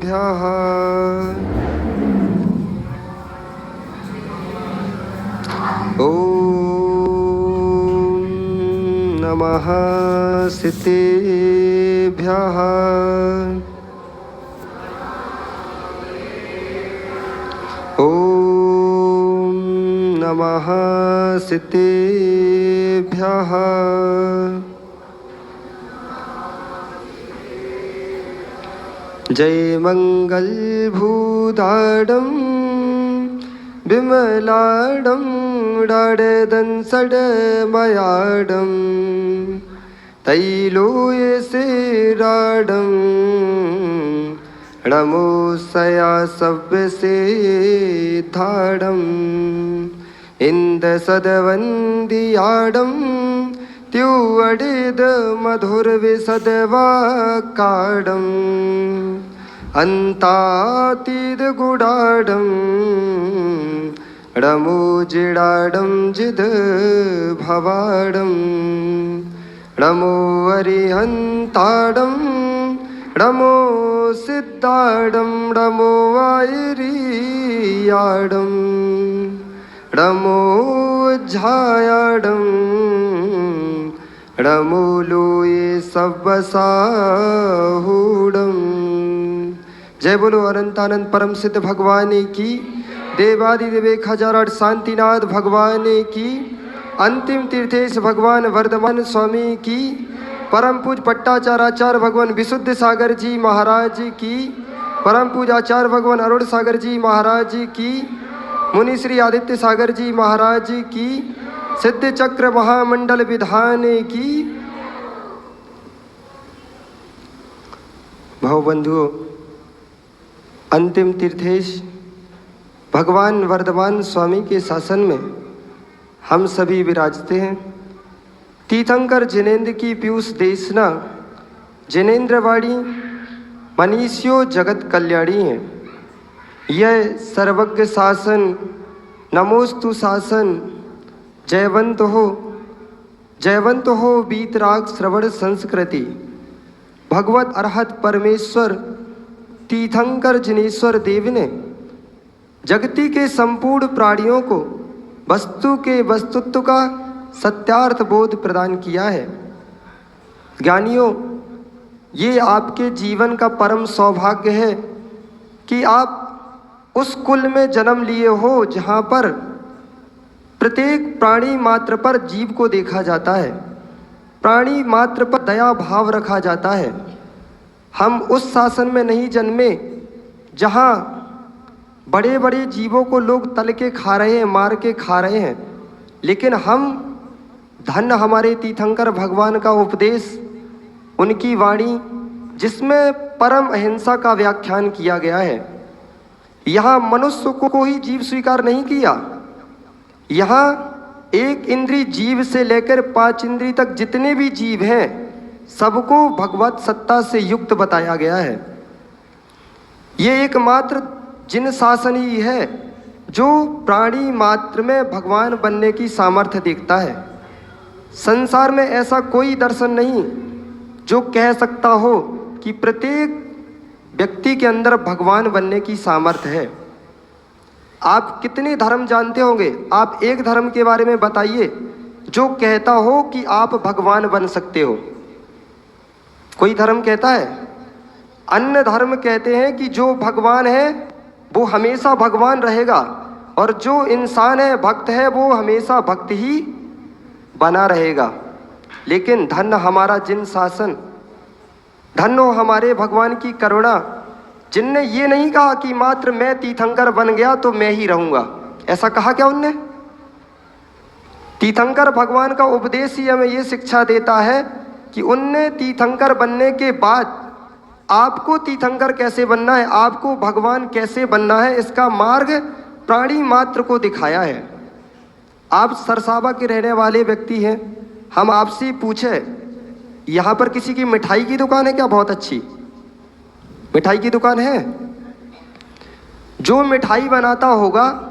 ॐ नमः सितेभ्यः। ॐ नमः सितेभ्यः। जय मंगल भूताडं विमलाडं डाडदं सडमयाडं तैलोयसेराडं णमोसया सव्यसेधाडं इंदसदवन्दियाडं त्युवडेद मधुरविसदवाकाडं अन्तातीदगुडाडं णमोजिडाडं जिदभवाडं णमो अरिहन्ताडं णमो सिद्धाडं णमो वायरीयाडं णमो झायाडं णमो लोये सव्वसाहूडं। जय बोलो अनंतानंद परम सिद्ध भगवान की, देवादिदेव 1008 शांतिनाथ भगवान की, अंतिम तीर्थेश भगवान वर्धमान स्वामी की, परम पूज पट्टाचार्य भगवान विशुद्ध सागर जी महाराज की, परम पूज आचार्य भगवान अरुण सागर जी महाराज की, मुनि श्री आदित्य सागर जी महाराज की, सिद्ध चक्र महामंडल विधान की। भावबंधुओं, अंतिम तीर्थेश भगवान वर्धमान स्वामी के शासन में हम सभी विराजते हैं। तीर्थंकर जिनेन्द्र की पीयूष देशना जिनेन्द्रवाणी मनीषियो जगत कल्याणी है। यह सर्वज्ञ शासन नमोस्तु शासन जयवंत हो बीतराग श्रवण संस्कृति। भगवत अरहत परमेश्वर तीर्थंकर जिनेश्वर देव ने जगती के संपूर्ण प्राणियों को वस्तु के वस्तुत्व का सत्यार्थ बोध प्रदान किया है। ज्ञानियों, ये आपके जीवन का परम सौभाग्य है कि आप उस कुल में जन्म लिए हो जहाँ पर प्रत्येक प्राणी मात्र पर जीव को देखा जाता है, प्राणी मात्र पर दया भाव रखा जाता है। हम उस शासन में नहीं जन्मे जहाँ बड़े बड़े जीवों को लोग तल के खा रहे हैं, मार के खा रहे हैं, लेकिन हम धन्य हमारे तीर्थंकर भगवान का उपदेश, उनकी वाणी जिसमें परम अहिंसा का व्याख्यान किया गया है। यहाँ मनुष्य को ही जीव स्वीकार नहीं किया। यहाँ एक इंद्रिय जीव से लेकर 5 इंद्रिय तक जितने भी जीव हैं सबको भगवत सत्ता से युक्त बताया गया है। ये एकमात्र जिन शासन ही है जो प्राणी मात्र में भगवान बनने की सामर्थ्य देखता है। संसार में ऐसा कोई दर्शन नहीं जो कह सकता हो कि प्रत्येक व्यक्ति के अंदर भगवान बनने की सामर्थ्य है। आप कितने धर्म जानते होंगे? आप एक धर्म के बारे में बताइए जो कहता हो कि आप भगवान बन सकते हो। कोई धर्म कहता है? अन्य धर्म कहते हैं कि जो भगवान है वो हमेशा भगवान रहेगा और जो इंसान है, भक्त है, वो हमेशा भक्त ही बना रहेगा। लेकिन धन्य हमारा जिन शासन, धन्य हो हमारे भगवान की करुणा, जिनने ये नहीं कहा कि मात्र मैं तीर्थंकर बन गया तो मैं ही रहूंगा। ऐसा कहा क्या उनने? तीर्थंकर भगवान का उपदेश ही हमें ये शिक्षा देता है कि उनने तीर्थंकर बनने के बाद आपको तीर्थंकर कैसे बनना है, आपको भगवान कैसे बनना है, इसका मार्ग प्राणी मात्र को दिखाया है। आप सरसावा के रहने वाले व्यक्ति हैं, हम आपसे पूछे यहाँ पर किसी की मिठाई की दुकान है क्या? बहुत अच्छी मिठाई की दुकान है। जो मिठाई बनाता होगा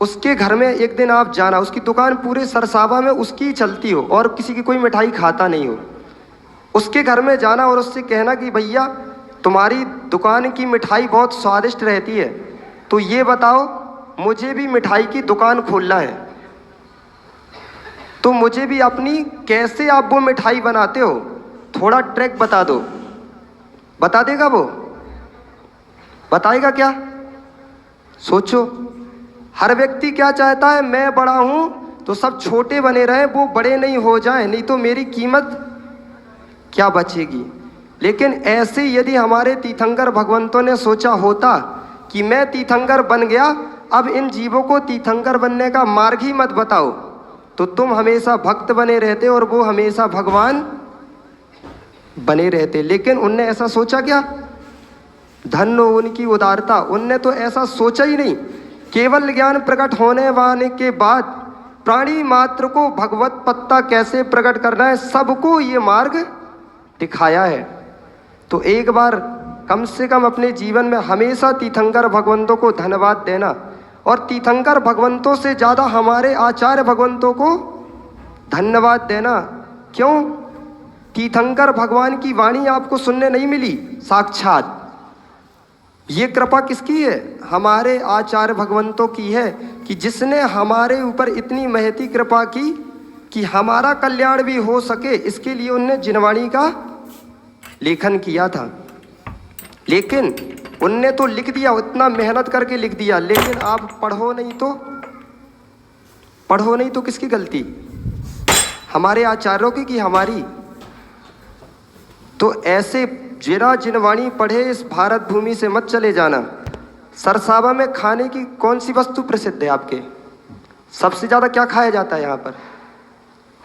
उसके घर में एक दिन आप जाना, उसकी दुकान पूरे सरसावा में उसकी चलती हो और किसी की कोई मिठाई खाता नहीं हो, उसके घर में जाना और उससे कहना कि भैया तुम्हारी दुकान की मिठाई बहुत स्वादिष्ट रहती है, तो ये बताओ मुझे भी मिठाई की दुकान खोलना है, तो मुझे भी अपनी कैसे आप वो मिठाई बनाते हो थोड़ा ट्रिक बता दो। बता देगा वो? बताएगा क्या? सोचो। हर व्यक्ति क्या चाहता है, मैं बड़ा हूं तो सब छोटे बने रहें, वो बड़े नहीं हो जाएं, नहीं तो मेरी कीमत क्या बचेगी। लेकिन ऐसे यदि हमारे तीर्थंकर भगवंतों ने सोचा होता कि मैं तीर्थंकर बन गया, अब इन जीवों को तीर्थंकर बनने का मार्ग ही मत बताओ, तो तुम हमेशा भक्त बने रहते और वो हमेशा भगवान बने रहते। लेकिन उनने ऐसा सोचा क्या? धन्य हो उनकी उदारता, उनने तो ऐसा सोचा ही नहीं। केवल ज्ञान प्रकट होने वाले के बाद प्राणी मात्र को भगवत पत्ता कैसे प्रकट करना है, सबको ये मार्ग दिखाया है। तो एक बार कम से कम अपने जीवन में हमेशा तीर्थंकर भगवंतों को धन्यवाद देना, और तीर्थंकर भगवंतों से ज़्यादा हमारे आचार्य भगवंतों को धन्यवाद देना। क्यों? तीर्थंकर भगवान की वाणी आपको सुनने नहीं मिली साक्षात, ये कृपा किसकी है? हमारे आचार्य भगवंतों की है, कि जिसने हमारे ऊपर इतनी महती कृपा की कि हमारा कल्याण भी हो सके, इसके लिए उनने जिनवाणी का लेखन किया था। लेकिन उनने तो लिख दिया, उतना मेहनत करके लिख दिया, लेकिन आप पढ़ो नहीं तो किसकी गलती? हमारे आचार्यों की कि हमारी? तो ऐसे जरा जिनवाणी पढ़े इस भारत भूमि से मत चले जाना। सरसावा में खाने की कौन सी वस्तु प्रसिद्ध है आपके? सबसे ज़्यादा क्या खाया जाता है यहाँ पर?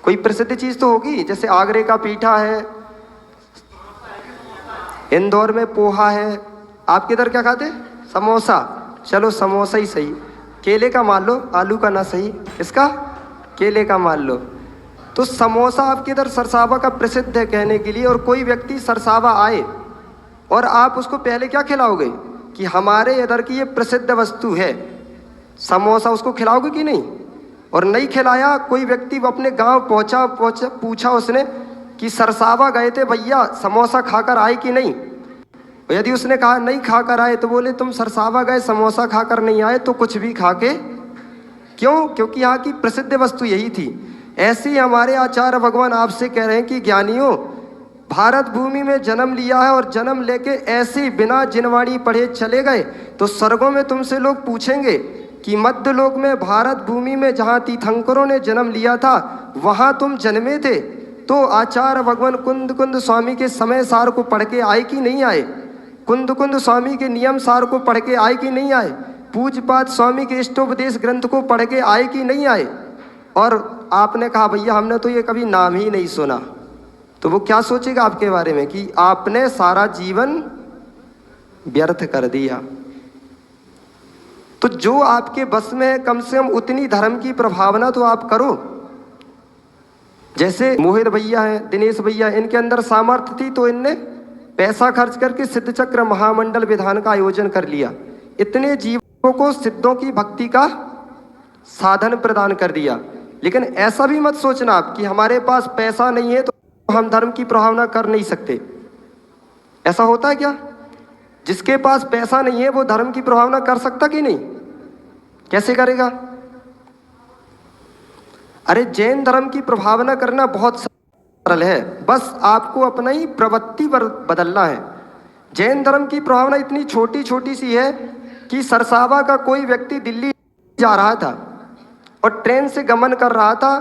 कोई प्रसिद्ध चीज़ तो होगी, जैसे आगरे का पीठा है, इंदौर में पोहा है, आपके इधर क्या खाते? समोसा। चलो समोसा ही सही, केले का मान लो, आलू का ना सही, इसका केले का मान लो। तो समोसा आपके इधर सरसावा का प्रसिद्ध है कहने के लिए, और कोई व्यक्ति सरसावा आए और आप उसको पहले क्या खिलाओगे कि हमारे इधर की ये प्रसिद्ध वस्तु है, समोसा, उसको खिलाओगे कि नहीं? और नहीं खिलाया, कोई व्यक्ति अपने गांव पहुंचा, पूछा उसने कि सरसावा गए थे भैया, समोसा खाकर आए कि नहीं? यदि उसने कहा नहीं खाकर आए, तो बोले तुम सरसावा गए, समोसा खाकर नहीं आए, तो कुछ भी खा के क्यों? क्योंकि यहाँ की प्रसिद्ध वस्तु यही थी। ऐसे ही हमारे आचार्य भगवान आपसे कह रहे हैं कि ज्ञानियों, भारत भूमि में जन्म लिया है और जन्म लेके ऐसे बिना जिनवाणी पढ़े चले गए, तो स्वर्गों में तुमसे लोग पूछेंगे कि मध्य लोक में भारत भूमि में जहाँ तीर्थंकरों ने जन्म लिया था वहाँ तुम जन्मे थे, तो आचार्य भगवान कुंद कुंद स्वामी के समय सार को पढ़ के आए कि नहीं आए? कुंद कुंद स्वामी के नियम सार को पढ़ के आए कि नहीं आए? पूज्यपाद स्वामी के इष्टोपदेश ग्रंथ को पढ़ के आए कि नहीं आए? और आपने कहा भैया हमने तो ये कभी नाम ही नहीं सुना, तो वो क्या सोचेगा आपके बारे में कि आपने सारा जीवन व्यर्थ कर दिया। तो जो आपके बस में है, कम से कम उतनी धर्म की प्रभावना तो आप करो। जैसे मोहित भैया हैं, दिनेश भैया, इनके अंदर सामर्थ्य थी तो इनने पैसा खर्च करके सिद्ध चक्र महामंडल विधान का आयोजन कर लिया, इतने जीवों को सिद्धों की भक्ति का साधन प्रदान कर दिया। लेकिन ऐसा भी मत सोचना आप कि हमारे पास पैसा नहीं है तो हम धर्म की प्रभावना कर नहीं सकते। ऐसा होता है क्या? जिसके पास पैसा नहीं है वो धर्म की प्रभावना कर सकता कि नहीं? कैसे करेगा? अरे जैन धर्म की प्रभावना करना बहुत सरल है, बस आपको अपना ही प्रवृत्ति बदलना है। जैन धर्म की प्रभावना इतनी छोटी छोटी सी है कि सरसावा का कोई व्यक्ति दिल्ली जा रहा था और ट्रेन से गमन कर रहा था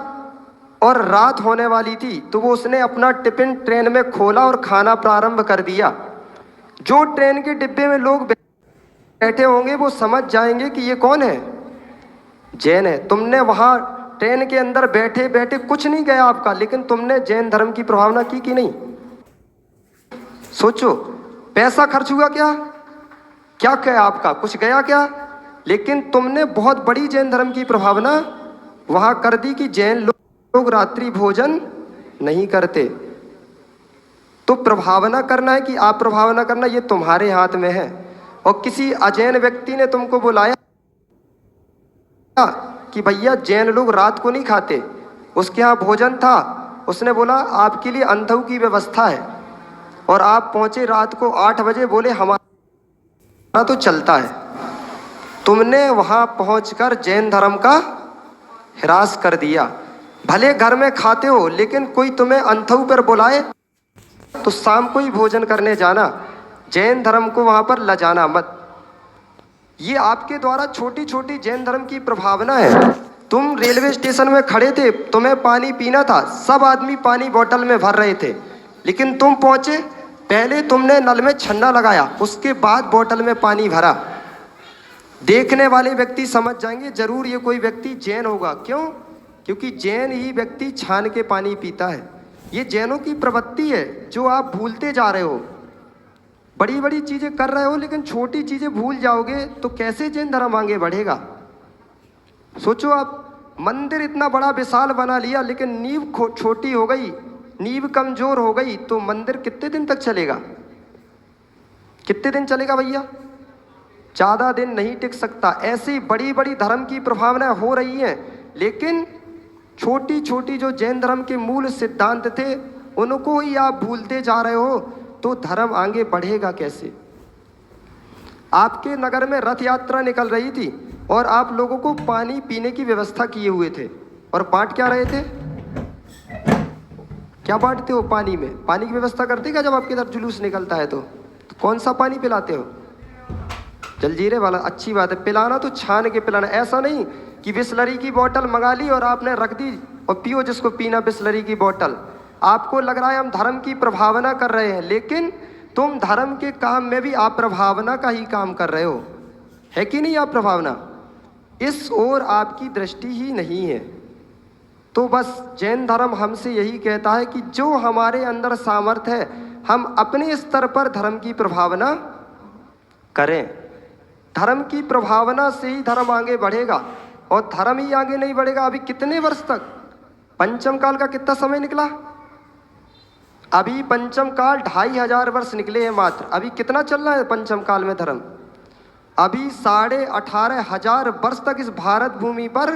और रात होने वाली थी, तो वो उसने अपना टिफिन ट्रेन में खोला और खाना प्रारंभ कर दिया। जो ट्रेन के डिब्बे में लोग बैठे होंगे वो समझ जाएंगे कि ये कौन है? जैन है। तुमने वहाँ ट्रेन के अंदर बैठे बैठे कुछ नहीं गया आपका, लेकिन तुमने जैन धर्म की प्रभावना की कि नहीं? सोचो, पैसा खर्च हुआ क्या? क्या क्या आपका कुछ गया क्या? लेकिन तुमने बहुत बड़ी जैन धर्म की प्रभावना वहाँ कर दी कि जैन लोग रात्रि भोजन नहीं करते। तो प्रभावना करना है कि आप प्रभावना करना, ये तुम्हारे हाथ में है। और किसी अजैन व्यक्ति ने तुमको बुलाया कि भैया जैन लोग रात को नहीं खाते, उसके यहाँ भोजन था, उसने बोला आपके लिए अंधों की व्यवस्था है, और आप पहुंचे रात को 8 बजे, बोले हमारा तो चलता है। तुमने वहां पहुंचकर जैन धर्म का ह्रास कर दिया। भले घर में खाते हो, लेकिन कोई तुम्हें अंथऊ पर बुलाए तो शाम को ही भोजन करने जाना, जैन धर्म को वहां पर लजाना मत। ये आपके द्वारा छोटी छोटी जैन धर्म की प्रभावना है। तुम रेलवे स्टेशन में खड़े थे, तुम्हें पानी पीना था, सब आदमी पानी बोतल में भर रहे थे, लेकिन तुम पहुंचे, पहले तुमने नल में छन्ना लगाया, उसके बाद बोतल में पानी भरा। देखने वाले व्यक्ति समझ जाएंगे जरूर ये कोई व्यक्ति जैन होगा। क्यों? क्योंकि जैन ही व्यक्ति छान के पानी पीता है। ये जैनों की प्रवृत्ति है जो आप भूलते जा रहे हो। बड़ी बड़ी चीजें कर रहे हो, लेकिन छोटी चीजें भूल जाओगे तो कैसे जैन धर्म आगे बढ़ेगा? सोचो, आप मंदिर इतना बड़ा विशाल बना लिया, लेकिन नींव छोटी हो गई, नींव कमजोर हो गई, तो मंदिर कितने दिन तक चलेगा? कितने दिन चलेगा भैया? ज़्यादा दिन नहीं टिक सकता। ऐसी बड़ी बड़ी धर्म की प्रभावनाएं हो रही हैं, लेकिन छोटी छोटी जो जैन धर्म के मूल सिद्धांत थे उनको ही आप भूलते जा रहे हो, तो धर्म आगे बढ़ेगा कैसे? आपके नगर में रथ यात्रा निकल रही थी और आप लोगों को पानी पीने की व्यवस्था किए हुए थे, और बांट क्या रहे थे? क्या बांटते हो? पानी में पानी की व्यवस्था करते क्या? जब आपके इधर जुलूस निकलता है तो कौन सा पानी पिलाते हो? जलजीरे वाला। अच्छी बात है, पिलाना तो छान के पिलाना। ऐसा नहीं कि बिस्लरी की बोतल मंगा ली और आपने रख दी और पियो जिसको पीना बिस्लरी की बोतल। आपको लग रहा है हम धर्म की प्रभावना कर रहे हैं, लेकिन तुम धर्म के काम में भी आप प्रभावना का ही काम कर रहे हो, है कि नहीं? आप प्रभावना, इस ओर आपकी दृष्टि ही नहीं है। तो बस जैन धर्म हमसे यही कहता है कि जो हमारे अंदर सामर्थ्य है, हम अपने स्तर पर धर्म की प्रभावना करें। धर्म की प्रभावना से ही धर्म आगे बढ़ेगा, और धर्म ही आगे नहीं बढ़ेगा। अभी कितने वर्ष तक? पंचम काल का कितना समय निकला? अभी पंचम काल 2500 वर्ष निकले हैं मात्र। अभी कितना चल रहा है पंचम काल में धर्म? अभी 18,500 वर्ष तक इस भारत भूमि पर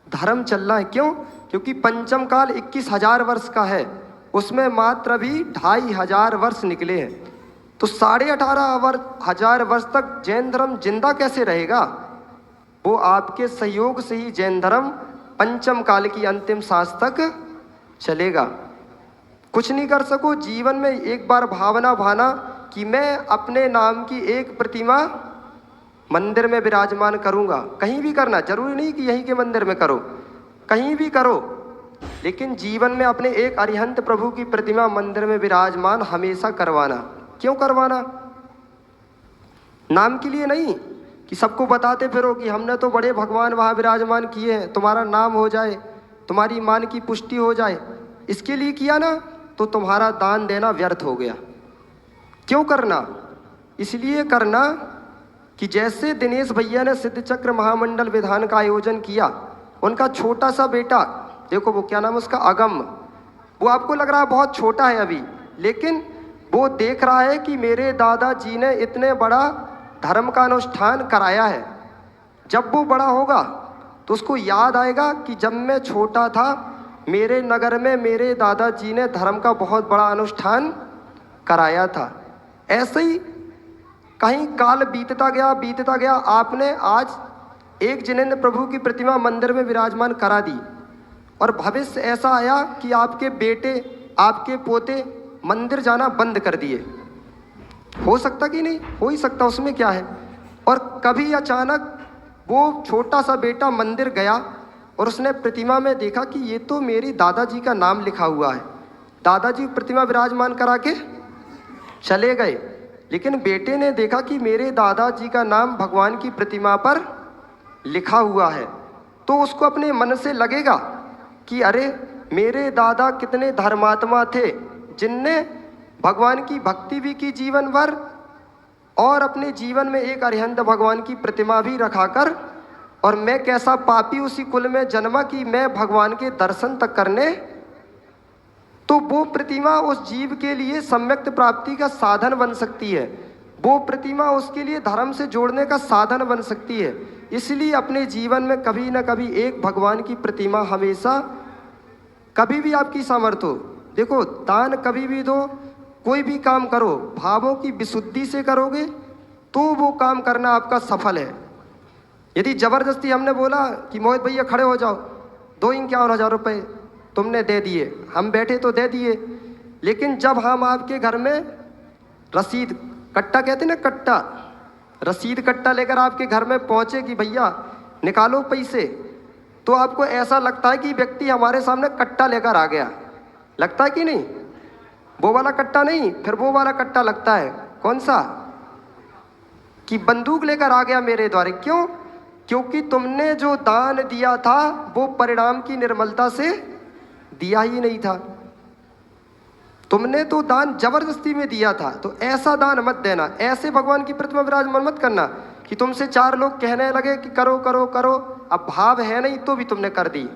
धर्म चल रहा है। क्यों? क्योंकि पंचम काल 21,000 वर्ष का है, उसमें मात्र अभी 2500 वर्ष निकले हैं। तो 18,500 वर्ष तक जैन धर्म जिंदा कैसे रहेगा? वो आपके सहयोग से ही जैन धर्म पंचम काल की अंतिम सांस तक चलेगा। कुछ नहीं कर सको जीवन में, एक बार भावना भाना कि मैं अपने नाम की एक प्रतिमा मंदिर में विराजमान करूंगा। कहीं भी करना, जरूरी नहीं कि यहीं के मंदिर में करो, कहीं भी करो, लेकिन जीवन में अपने एक अरिहंत प्रभु की प्रतिमा मंदिर में विराजमान हमेशा करवाना। क्यों करवाना? नाम के लिए नहीं कि सबको बताते फिरो कि हमने तो बड़े भगवान वहाँ विराजमान किए हैं, तुम्हारा नाम हो जाए, तुम्हारी मान की पुष्टि हो जाए, इसके लिए किया ना तो तुम्हारा दान देना व्यर्थ हो गया। क्यों करना? इसलिए करना कि जैसे दिनेश भैया ने सिद्ध चक्र महामंडल विधान का आयोजन किया, उनका छोटा सा बेटा, देखो वो क्या नाम है उसका, अगम, वो आपको लग रहा है बहुत छोटा है अभी, लेकिन वो देख रहा है कि मेरे दादाजी ने इतने बड़ा धर्म का अनुष्ठान कराया है। जब वो बड़ा होगा तो उसको याद आएगा कि जब मैं छोटा था मेरे नगर में मेरे दादाजी ने धर्म का बहुत बड़ा अनुष्ठान कराया था। ऐसे ही कहीं काल बीतता गया, आपने आज एक जिनेंद्र प्रभु की प्रतिमा मंदिर में विराजमान करा दी, और भविष्य ऐसा आया कि आपके बेटे, आपके पोते मंदिर जाना बंद कर दिए। हो सकता कि नहीं? हो ही सकता, उसमें क्या है। और कभी अचानक वो छोटा सा बेटा मंदिर गया और उसने प्रतिमा में देखा कि ये तो मेरी दादाजी का नाम लिखा हुआ है। दादाजी प्रतिमा विराजमान करा के चले गए, लेकिन बेटे ने देखा कि मेरे दादाजी का नाम भगवान की प्रतिमा पर लिखा हुआ है, तो उसको अपने मन से लगेगा कि अरे मेरे दादा कितने धर्मात्मा थे, जिनने भगवान की भक्ति भी की जीवन भर, और अपने जीवन में एक अरिहंत भगवान की प्रतिमा भी रखाकर, और मैं कैसा पापी उसी कुल में जन्मा कि मैं भगवान के दर्शन तक करने। तो वो प्रतिमा उस जीव के लिए सम्यक प्राप्ति का साधन बन सकती है, वो प्रतिमा उसके लिए धर्म से जोड़ने का साधन बन सकती है। इसलिए अपने जीवन में कभी ना कभी एक भगवान की प्रतिमा हमेशा, कभी भी आपकी सामर्थ्य हो, देखो दान कभी भी दो, कोई भी काम करो भावों की विशुद्धि से करोगे तो वो काम करना आपका सफल है। यदि जबरदस्ती हमने बोला कि मोहित भैया खड़े हो जाओ, दो 51,000 रुपये तुमने दे दिए, हम बैठे तो दे दिए, लेकिन जब हम आपके घर में रसीद कट्टा कहते ना, कट्टा रसीद कट्टा लेकर आपके घर में पहुंचे कि भैया निकालो पैसे, तो आपको ऐसा लगता है कि व्यक्ति हमारे सामने कट्टा लेकर आ गया, लगता है कि नहीं? वो वाला कट्टा नहीं, फिर वो वाला कट्टा लगता है। कौन सा? कि बंदूक लेकर आ गया मेरे द्वारे। क्यों? क्योंकि तुमने जो दान दिया था वो परिणाम की निर्मलता से दिया ही नहीं था, तुमने तो दान जबरदस्ती में दिया था। तो ऐसा दान मत देना, ऐसे भगवान की प्रतिमा विराजमान मत करना कि तुमसे 4 लोग कहने लगे कि करो करो करो, अब भाव है नहीं तो भी तुमने कर दी,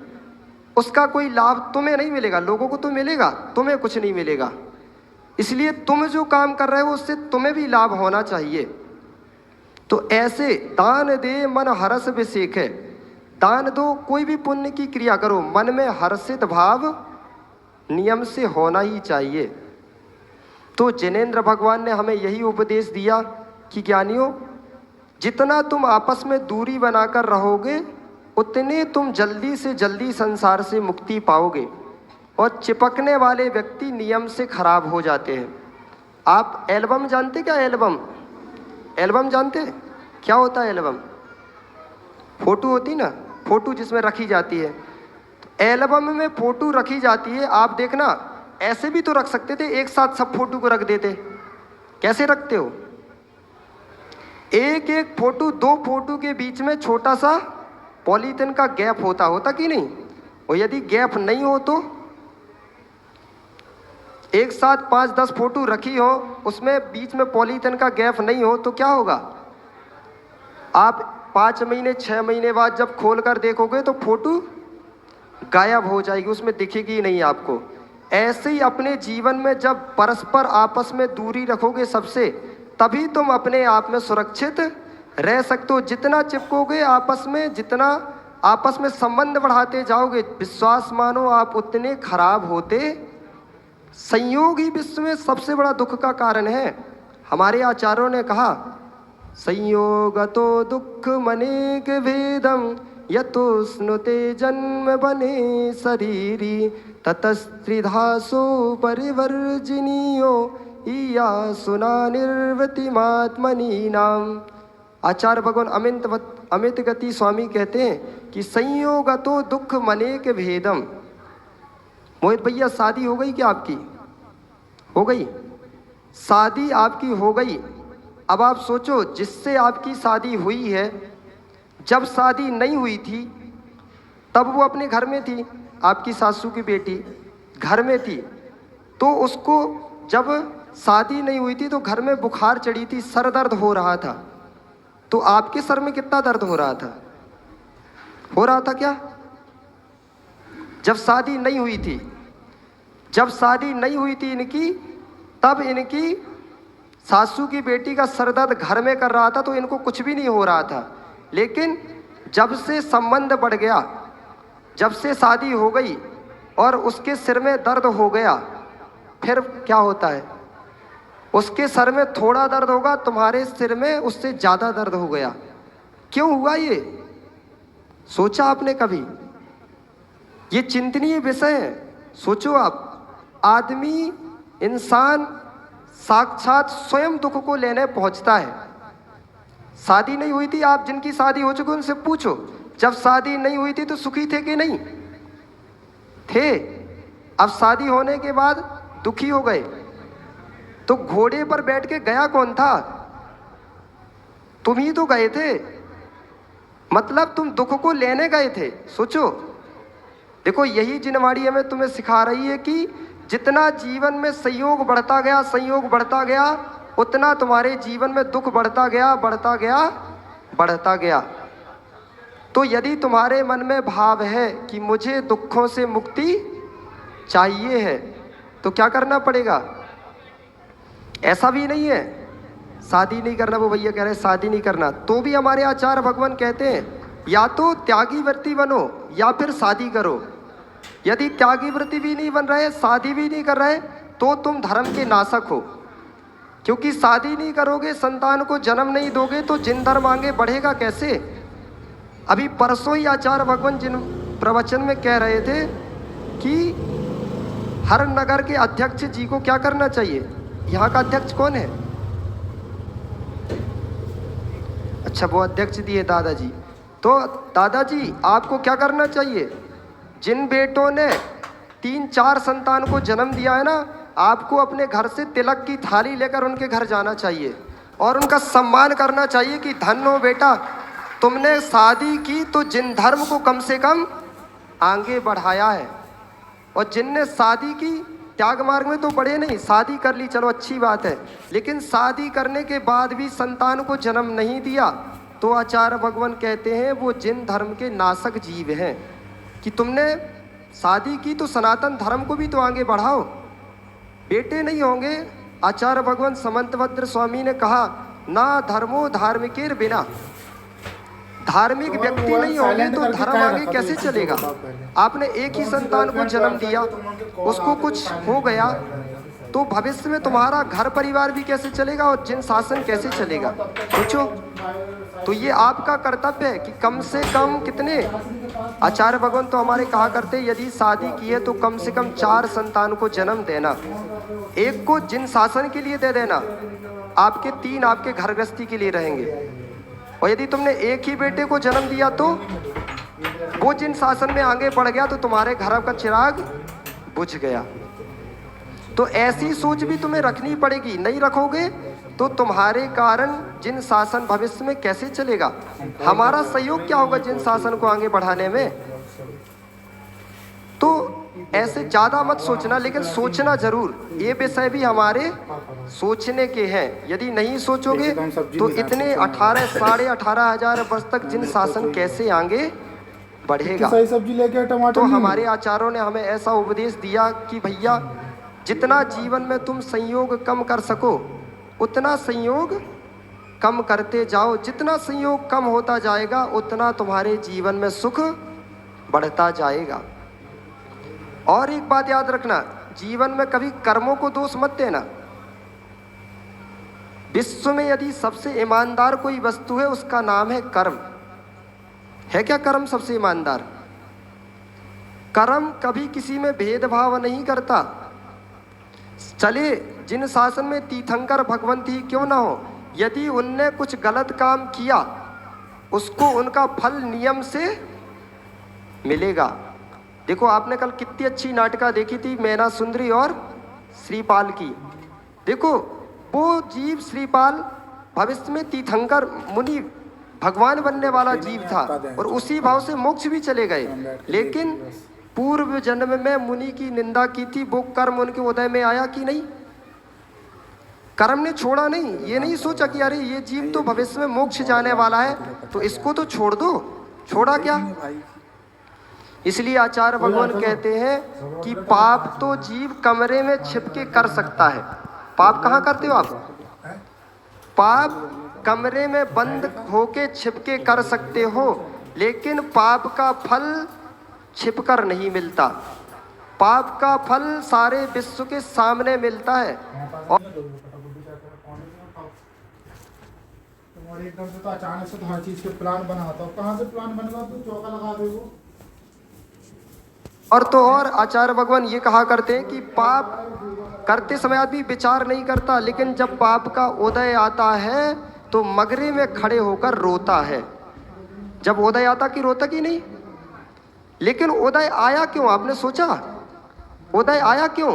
उसका कोई लाभ तुम्हें नहीं मिलेगा, लोगों को तो मिलेगा, तुम्हें कुछ नहीं मिलेगा। इसलिए तुम जो काम कर रहे हो उससे तुम्हें भी लाभ होना चाहिए। तो ऐसे दान दे मन हर्ष विषेक है, दान दो, कोई भी पुण्य की क्रिया करो, मन में हर्षित भाव नियम से होना ही चाहिए। तो जिनेंद्र भगवान ने हमें यही उपदेश दिया कि ज्ञानियों, जितना तुम आपस में दूरी बनाकर रहोगे उतने तुम जल्दी से जल्दी संसार से मुक्ति पाओगे, और चिपकने वाले व्यक्ति नियम से खराब हो जाते हैं। आप एल्बम जानते क्या? एल्बम, एल्बम जानते हैं क्या होता है? एल्बम फोटो होती ना, फोटो जिसमें रखी जाती है, तो एल्बम में फोटो रखी जाती है। आप देखना, ऐसे भी तो रख सकते थे, एक साथ सब फोटो को रख देते, कैसे रखते हो? एक एक फोटो, 2 फोटो के बीच में छोटा सा पॉलीथिन का गैप होता कि नहीं? और यदि गैप नहीं हो तो एक साथ 5-10 फोटो रखी हो, उसमें बीच में पॉलीथिन का गैप नहीं हो तो क्या होगा? आप 5 महीने 6 महीने बाद जब खोल कर देखोगे तो फोटो गायब हो जाएगी, उसमें दिखेगी नहीं आपको। ऐसे ही अपने जीवन में जब परस्पर आपस में दूरी रखोगे सबसे, तभी तुम अपने आप में सुरक्षित रह सकते हो। जितना चिपकोगे आपस में, जितना आपस में संबंध बढ़ाते जाओगे, विश्वास मानो आप उतने खराब होते। संयोग ही विश्व में सबसे बड़ा दुख का कारण है। हमारे आचार्यों ने कहा, संयोगतो दुख मनेक भेदम यतो स्नुते जन्म बने शरीरी ततस्त्रिधासो परिवर्जिनियो इया सुना निर्वतिमात्मनि नाम। आचार्य भगवान अमित गति स्वामी कहते हैं कि संयोगतो दुख मनेक भेदम। मोहित भैया शादी हो गई क्या आपकी? हो गई? शादी आपकी हो गई। अब आप सोचो, जिससे आपकी शादी हुई है, जब शादी नहीं हुई थी तब वो अपने घर में थी, आपकी सासू की बेटी घर में थी, तो उसको जब शादी नहीं हुई थी तो घर में बुखार चढ़ी थी, सर दर्द हो रहा था, तो आपके सर में कितना दर्द हो रहा था? हो रहा था क्या? जब शादी नहीं हुई थी, जब शादी नहीं हुई थी इनकी, तब इनकी सासू की बेटी का सर दर्द घर में कर रहा था, तो इनको कुछ भी नहीं हो रहा था। लेकिन जब से संबंध बढ़ गया, जब से शादी हो गई और उसके सिर में दर्द हो गया, फिर क्या होता है? उसके सर में थोड़ा दर्द होगा, तुम्हारे सिर में उससे ज़्यादा दर्द हो गया। क्यों हुआ ये? सोचा आपने कभी? ये चिंतनीय विषय है। सोचो आप, आदमी, इंसान साक्षात स्वयं दुख को लेने पहुंचता है। शादी नहीं हुई थी, आप जिनकी शादी हो चुकी उनसे पूछो, जब शादी नहीं हुई थी तो सुखी थे कि नहीं थे? अब शादी होने के बाद दुखी हो गए, तो घोड़े पर बैठ के गया कौन था? तुम ही तो गए थे, मतलब तुम दुख को लेने गए थे। सोचो, देखो यही जिनवाड़ी हमें तुम्हें सिखा रही है कि जितना जीवन में संयोग बढ़ता गया, संयोग बढ़ता गया, उतना तुम्हारे जीवन में दुख बढ़ता गया, बढ़ता गया, बढ़ता गया। तो यदि तुम्हारे मन में भाव है कि मुझे दुखों से मुक्ति चाहिए है, तो क्या करना पड़ेगा? ऐसा भी नहीं है शादी नहीं करना, वो भैया कह रहे हैं शादी नहीं करना, तो भी हमारे आचार्य भगवान कहते हैं या तो त्यागी व्रती बनो या फिर शादी करो। यदि त्यागी व्रती भी नहीं बन रहे, शादी भी नहीं कर रहे, तो तुम धर्म के नाशक हो। क्योंकि शादी नहीं करोगे, संतान को जन्म नहीं दोगे तो जिन धर्म आगे बढ़ेगा कैसे। अभी परसों ही आचार्य भगवान जिन प्रवचन में कह रहे थे कि हर नगर के अध्यक्ष जी को क्या करना चाहिए। यहाँ का अध्यक्ष कौन है? अच्छा, वो अध्यक्ष दिए दादाजी। तो दादाजी आपको क्या करना चाहिए? जिन बेटों ने 3-4 संतान को जन्म दिया है ना, आपको अपने घर से तिलक की थाली लेकर उनके घर जाना चाहिए और उनका सम्मान करना चाहिए कि धन्य हो बेटा, तुमने शादी की तो जिन धर्म को कम से कम आगे बढ़ाया है। और जिनने शादी की त्याग मार्ग में तो बढ़े नहीं, शादी कर ली चलो अच्छी बात है, लेकिन शादी करने के बाद भी संतान को जन्म नहीं दिया तो आचार्य भगवान कहते हैं वो जिन धर्म के नाशक जीव हैं। कि तुमने शादी की तो सनातन धर्म को भी तो आगे बढ़ाओ। बेटे नहीं होंगे, आचार्य भगवान समंतभद्र स्वामी ने कहा ना धर्मो धार्मिकेर बिना, धार्मिक व्यक्ति नहीं होंगे तो धर्म आगे कैसे चलेगा। आपने एक ही संतान को जन्म दिया, उसको कुछ हो गया तो भविष्य में तुम्हारा घर परिवार भी कैसे चलेगा और जिन शासन कैसे चलेगा, सोचो। तो ये आपका कर्तव्य है कि कम से कम कितने, आचार्य भगवान तो हमारे कहा करते यदि शादी की है तो कम से कम 4 संतान को जन्म देना, एक को जिन शासन के लिए दे देना, आपके 3 आपके घर गृहस्थी के लिए रहेंगे। और यदि तुमने एक ही बेटे को जन्म दिया तो वो जिन शासन में आगे बढ़ गया तो तुम्हारे घर का चिराग बुझ गया। तो ऐसी सोच भी तुम्हें रखनी पड़ेगी, नहीं रखोगे तो तुम्हारे कारण जिन शासन भविष्य में कैसे चलेगा। हमारा सहयोग क्या होगा जिन शासन को आगे बढ़ाने में। तो ऐसे ज़्यादा मत सोचना, लेकिन सोचना जरूर। ये विषय भी हमारे सोचने के हैं। यदि नहीं सोचोगे तो इतने 18 साढ़े 18 हजार वर्ष तक जिन शासन कैसे आगे बढ़ेगा। सही सब्जी लेके टमाटर। तो हमारे आचार्यों ने हमें ऐसा उपदेश दिया कि भैया जितना जीवन में तुम संयोग कम कर सको उतना संयोग कम करते जाओ। जितना संयोग कम होता जाएगा उतना तुम्हारे जीवन में सुख बढ़ता जाएगा। और एक बात याद रखना, जीवन में कभी कर्मों को दोष मत देना। विश्व में यदि सबसे ईमानदार कोई वस्तु है उसका नाम है कर्म। है क्या कर्म सबसे ईमानदार? कर्म कभी किसी में भेदभाव नहीं करता। चले जिन शासन में तीर्थंकर भगवंत ही क्यों ना हो, यदि उनने कुछ गलत काम किया उसको उनका फल नियम से मिलेगा। देखो आपने कल कितनी अच्छी नाटिका देखी थी, मैना सुंदरी और श्रीपाल की। देखो वो जीव श्रीपाल भविष्य में तीर्थंकर मुनि भगवान बनने वाला जीव था और उसी भाव से मोक्ष भी चले गए। लेकिन पूर्व जन्म में मुनि की निंदा की थी, वो कर्म उनके उदय में आया कि नहीं? कर्म ने छोड़ा नहीं। ये नहीं सोचा कि अरे ये जीव तो भविष्य में मोक्ष जाने वाला है तो इसको तो छोड़ दो। छोड़ा क्या? इसलिए आचार्य भगवान कहते हैं कि पाप तो जीव कमरे में छिपके कर सकता है। पाप कहाँ करते हो आप? पाप कमरे में बंद होके छिपके कर सकते हो, लेकिन पाप का फल छिपकर नहीं मिलता। पाप का फल सारे विश्व के सामने मिलता है। और एकदम से तो अचानक से तो हर चीज के प्लान बनाता हो, कहाँ से प्लान बन रहा तो चौका लगा दे वो। और तो और आचार्य भगवान ये कहा करते हैं कि पाप करते समय आदमी विचार नहीं करता, लेकिन जब पाप का उदय आता है तो मगरे में खड़े होकर रोता है। जब उदय आता कि रोता कि नहीं? लेकिन उदय आया क्यों? आपने सोचा उदय आया क्यों?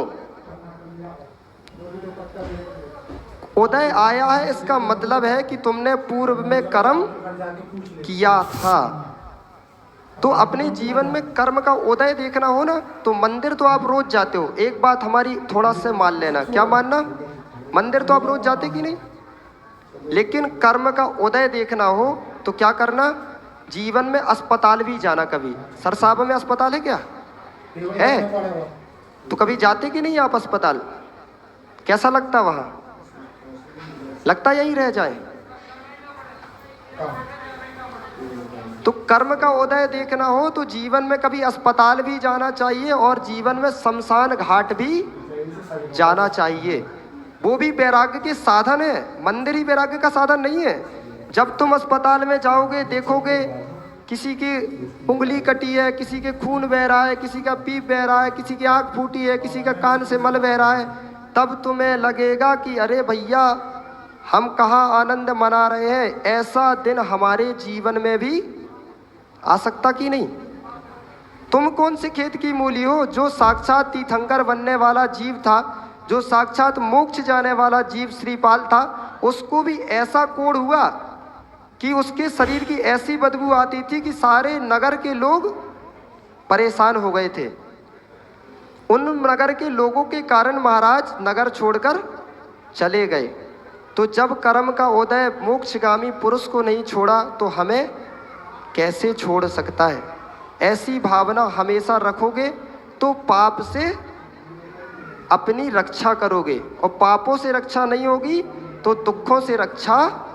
उदय आया है इसका मतलब है कि तुमने पूर्व में कर्म किया था। तो अपने जीवन में कर्म का उदय देखना हो ना, तो मंदिर तो आप रोज जाते हो। एक बात हमारी थोड़ा सा मान लेना। क्या मानना? मंदिर तो आप रोज जाते कि नहीं? लेकिन कर्म का उदय देखना हो तो क्या करना? जीवन में अस्पताल भी जाना। कभी सरसाबा में अस्पताल है क्या? है? तो कभी जाते कि नहीं आप अस्पताल? कैसा लगता वहां? लगता यही रह जाए। तो कर्म का उदय देखना हो तो जीवन में कभी अस्पताल भी जाना चाहिए और जीवन में शमशान घाट भी जाना चाहिए। वो भी वैराग्य के साधन है, मंदिर ही वैराग्य का साधन नहीं है। जब तुम अस्पताल में जाओगे, देखोगे किसी की उंगली कटी है, किसी के खून बह रहा है, किसी का पीप बह रहा है, किसी की आँख फूटी है, किसी का कान से मल बह रहा है, तब तुम्हें लगेगा कि अरे भैया हम कहाँ आनंद मना रहे हैं। ऐसा दिन हमारे जीवन में भी आ सकता कि नहीं? तुम कौन से खेत की मूली हो? जो साक्षात तीर्थंकर बनने वाला जीव था, जो साक्षात मोक्ष जाने वाला जीव श्रीपाल था, उसको भी ऐसा कोढ़ हुआ कि उसके शरीर की ऐसी बदबू आती थी कि सारे नगर के लोग परेशान हो गए थे। उन नगर के लोगों के कारण महाराज नगर छोड़कर चले गए। तो जब कर्म का उदय मोक्षगामी पुरुष को नहीं छोड़ा तो हमें कैसे छोड़ सकता है? ऐसी भावना हमेशा रखोगे तो पाप से अपनी रक्षा करोगे, और पापों से रक्षा नहीं होगी तो दुखों से रक्षा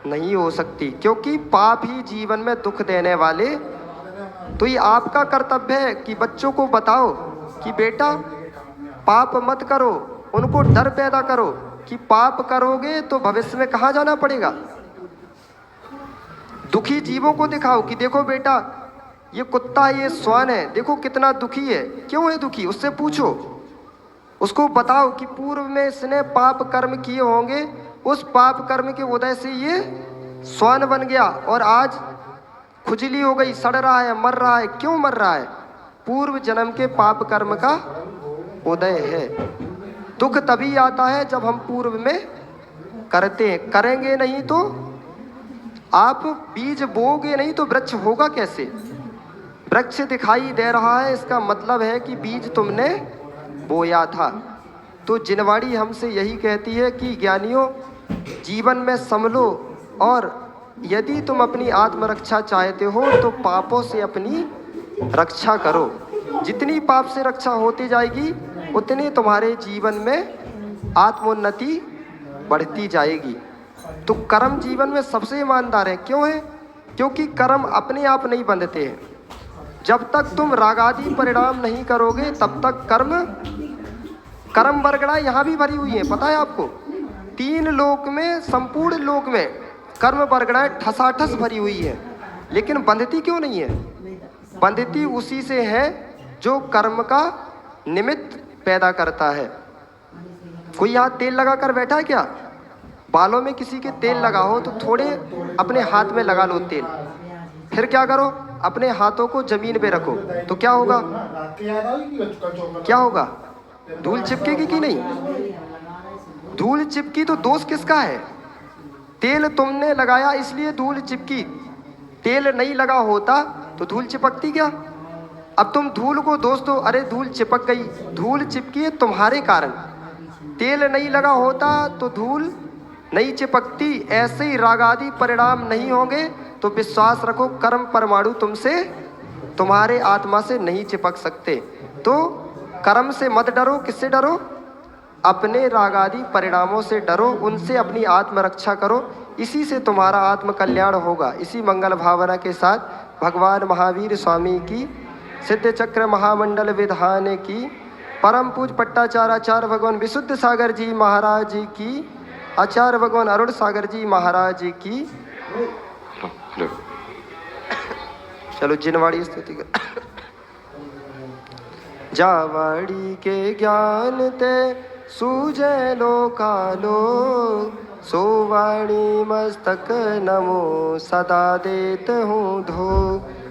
नहीं हो सकती, क्योंकि पाप ही जीवन में दुख देने वाले। तो ये आपका कर्तव्य है कि बच्चों को बताओ कि बेटा पाप मत करो, उनको डर पैदा करो कि पाप करोगे तो भविष्य में कहाँ जाना पड़ेगा। दुखी जीवों को दिखाओ कि देखो बेटा ये कुत्ता, ये श्वान है, देखो कितना दुखी है। क्यों है दुखी? उससे पूछो, उसको बताओ कि पूर्व में इसने पाप कर्म किए होंगे, उस पाप कर्म के उदय से ये श्वान बन गया और आज खुजली हो गई, सड़ रहा है, मर रहा है। क्यों मर रहा है? पूर्व जन्म के पाप कर्म का उदय है। दुख तभी आता है जब हम पूर्व में करते हैं, करेंगे नहीं तो आप बीज बोओगे नहीं तो वृक्ष होगा कैसे? वृक्ष दिखाई दे रहा है, इसका मतलब है कि बीज तुमने बोया था। तो जिनवाड़ी हमसे यही कहती है कि ज्ञानियों जीवन में संभलो, और यदि तुम अपनी आत्मरक्षा चाहते हो तो पापों से अपनी रक्षा करो। जितनी पाप से रक्षा होती जाएगी उतनी तुम्हारे जीवन में आत्मोन्नति बढ़ती जाएगी। तो कर्म जीवन में सबसे ईमानदार है। क्यों है? क्योंकि कर्म अपने आप नहीं बंधते हैं। जब तक तुम रागादि परिणाम नहीं करोगे तब तक कर्म बरगड़ाई यहाँ भी भरी हुई है। पता है आपको? 3 लोक में, संपूर्ण लोक में कर्म बरगड़ाई ठसाठस भरी हुई है, लेकिन बंधती क्यों नहीं है? बंधती उसी से है जो कर्म का निमित्त पैदा करता है। कोई यहाँ तेल लगा कर बैठा है क्या? बालों में किसी के तेल लगा हो तो थोड़े अपने हाथ में लगा लो तेल, फिर क्या करो? अपने हाथों को जमीन पे रखो तो क्या होगा? क्या होगा? धूल चिपकेगी कि नहीं? धूल चिपकी तो दोष किसका है? तेल तुमने लगाया इसलिए धूल चिपकी। तेल नहीं लगा होता तो धूल चिपकती क्या? अब तुम धूल को दोष दो, अरे धूल चिपक गई। धूल चिपकी है तुम्हारे कारण। तेल नहीं लगा होता तो धूल नहीं चिपकती। ऐसे ही रागादि परिणाम नहीं होंगे तो विश्वास रखो कर्म परमाणु तुमसे, तुम्हारे आत्मा से नहीं चिपक सकते। तो कर्म से मत डरो। किससे डरो? अपने रागादि परिणामों से डरो, उनसे अपनी आत्मरक्षा करो। इसी से तुम्हारा आत्म कल्याण होगा। इसी मंगल भावना के साथ भगवान महावीर स्वामी की, सिद्ध चक्र महामंडल विधान की, परम पूज पट्टाचार्य आचार्य भगवान विशुद्ध सागर जी महाराज जी की, आचार्य भगवान अरुण सागर जी महाराज जी की। चलो जिनवाड़ी स्तुति कर। जावाड़ी के ज्ञान ते सूझे लोकालो, सोवाणी मस्तक नमो सदा देत हूँ धो।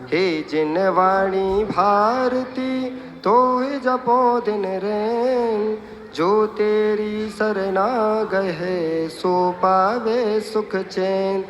हे जिनवाणी भारती तो ही जपो दिन रैन, जो तेरी सरना गए सो पावे सुख चैन।